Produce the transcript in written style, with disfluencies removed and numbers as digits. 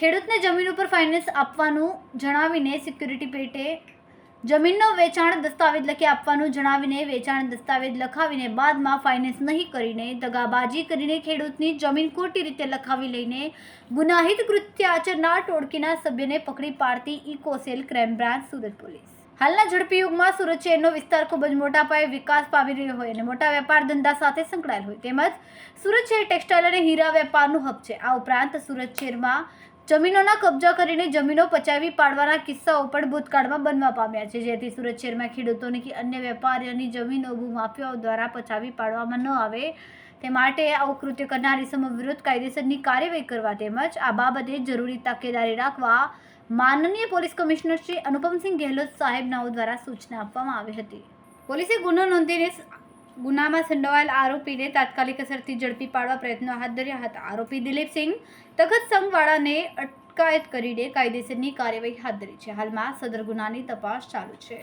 ખેડૂતને જમીન ઉપર ફાઇનાન્સ આપવાનું જણાવીને સિક્યુરિટી પેટે જમીનનો વેચાણ દસ્તાવેજ લખી આપવાનું જણાવીને વેચાણ દસ્તાવેજ લખાવીને બાદમાં ફાઇનાન્સ નહીં કરીને દગાબાજી કરીને ખેડૂતની જમીન ખોટી રીતે લખાવી લઈને ગુનાહિત કૃત્ય આચરનાર ટોળકીના સભ્યને પકડી પાડતી eco cell crime branch Surat police. હાલના ઝડપી યુગમાં સુરત શહેરનો વિસ્તાર ખૂબ જ મોટા પાયે વિકાસ પામી રહ્યો હોય અને મોટા વેપાર ધંધા સાથે સંકળાયેલ હોય તેમજ સુરત શહેર ટેક્સટાઇલ અને હીરા વેપારનું હબ છે। આ ઉપરાંત સુરત શહેરમાં જમીનોના કબજા કરીને જમીનો પચાવી પાડવાના કિસ્સાઓ પણ ભૂતકાળમાં બનવા પામ્યા છે, જેથી સુરત શહેરમાં ખેડૂતોની કે અન્ય વેપારીઓની જમીનો ભૂમાફિયાઓ દ્વારા પચાવી પાડવામાં ન આવે તે માટે આવું કૃત્ય કરનાર ઇસમો વિરુદ્ધ કાયદેસરની કાર્યવાહી કરવા તેમજ આ બાબતે જરૂરી તકેદારી રાખવા માનનીય પોલીસ કમિશનર શ્રી અનુપમસિંહ ગેહલોત સાહેબનાઓ દ્વારા સૂચના આપવામાં આવી હતી। પોલીસે ગુનો નોંધીને ગુનામાં સંડોવાયેલ આરોપીને તાત્કાલિક અસરથી ઝડપી પાડવા પ્રયત્નો હાથ ધર્યા હતા। આરોપી દિલીપસિંહ તખતસંગવાળાને અટકાયત કરીને કાયદેસરની કાર્યવાહી હાથ ધરી છે। હાલમાં સદર ગુનાની તપાસ ચાલુ છે।